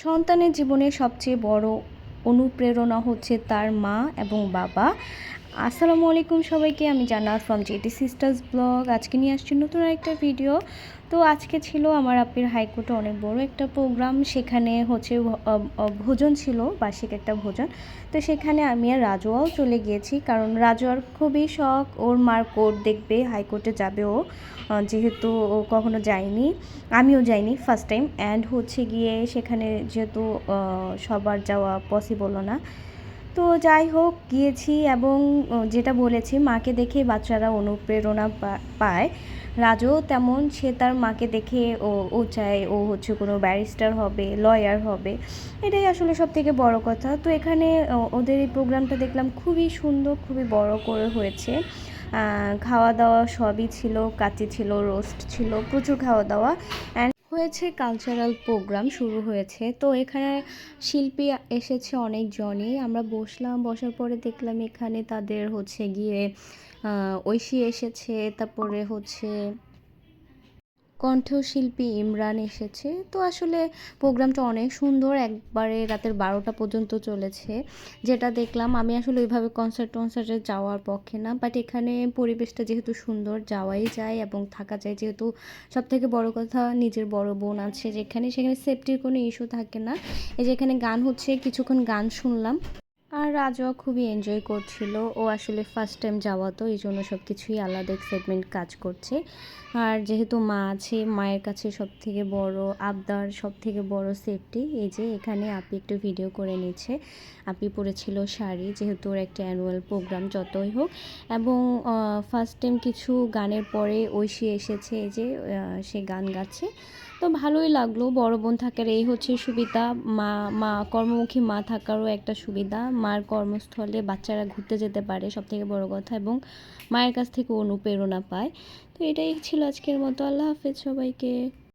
সন্তানের জীবনে সবচেয়ে বড় অনুপ্রেরণা হচ্ছে তার মা এবং বাবা। আসসালামু আলাইকুম সবাইকে, আমি জান্নাত ফ্রম জেটি সিস্টার্স ব্লগ। আজকে নিয়ে আসছি নতুন একটা ভিডিও। তো আজকে ছিল আমার আপির হাইকোর্টে অনেক বড় একটা প্রোগ্রাম, সেখানে হচ্ছে ভোজন ছিল, বার্ষিক একটা ভোজন। তো সেখানে আমি আর রাজুয়াও চলে গিয়েছি, কারণ রাজুয়ার খুবই শখ ওর মার কোর্ট দেখবে, হাইকোর্টে যাবে ও, যেহেতু ও কখনো যায়নি, আমিও যাইনি ফার্স্ট টাইম। অ্যান্ড হচ্ছে গিয়ে সেখানে যেহেতু সবার যাওয়া পসিবল না, তো যাই হোক গিয়েছি। এবং যেটা বলেছি, মাকে দেখে বাচ্চারা অনুপ্রেরণা পায়। রাজও তেমন, সে তার মাকে দেখে ও চায় ও হচ্ছে কোনো ব্যারিস্টার হবে, লয়ার হবে। এটাই আসলে সব থেকে বড় কথা। তো এখানে ওদের এই প্রোগ্রামটা দেখলাম খুবই সুন্দর, খুবই বড় করে হয়েছে। খাওয়া দাওয়া সবই ছিল, কাচ্চি ছিল, রোস্ট ছিল, প্রচুর খাওয়া দাওয়া। অ্যান্ড হয়েছে কালচারাল প্রোগ্রাম শুরু হয়েছে। তো এখানে শিল্পী এসেছে অনেকজনই। আমরা বসলাম, বসার পরে দেখলাম এখানে তাদের হচ্ছে গিয়ে ঐশী এসেছে, তারপরে হচ্ছে কণ্ঠশিল্পী ইমরান এসেছে। তো আসলে প্রোগ্রামটা অনেক সুন্দর, একবারে রাতের 12টা পর্যন্ত চলেছে। যেটা দেখলাম, আমি আসলে ওইভাবে কনসার্টে যাওয়ার পক্ষে না, বাট এখানে পরিবেশটা যেহেতু সুন্দর, যাওয়াই যায় এবং থাকা যায়। যেহেতু সবথেকে বড় কথা, নিজের বড় বোন আছে যেখানে, সেখানে সেফটির কোনো ইস্যু থাকে না। এই যে এখানে গান হচ্ছে, কিছুক্ষণ গান শুনলাম। আর রাজও খুবই এনজয় করছিল। ও আসলে ফার্স্ট টাইম যাওয়া, তো এই জন্য সব কিছুই আলাদা এক্সাইটমেন্ট কাজ করছে। আর যেহেতু মা আছে, মায়ের কাছে সব থেকে বড় আবদার, সব থেকে বড় সেফটি। এই যে এখানে আপি একটু ভিডিও করে নিচ্ছে। আপি পরেছিল শাড়ি, যেহেতু ওর একটা অ্যানুয়াল প্রোগ্রাম যতই হোক। এবং ফার্স্ট টাইম কিছু গানের পরে ঐশী এসেছে, এই যে সে গান গাচ্ছে। তো ভালোই লাগলো। বড় বোন থাকার এই হচ্ছে সুবিধা, মা মা কর্মমুখী মা থাকারও একটা সুবিধা। মার কর্মস্থলে বাচ্চারা ঘুরতে যেতে পারে, সব থেকে বড় কথা, এবং মায়ের কাছ থেকে অনুপ্রেরণা পায়। তো এটাই ছিল আজকের মতো। আল্লাহ হাফেজ সবাইকে।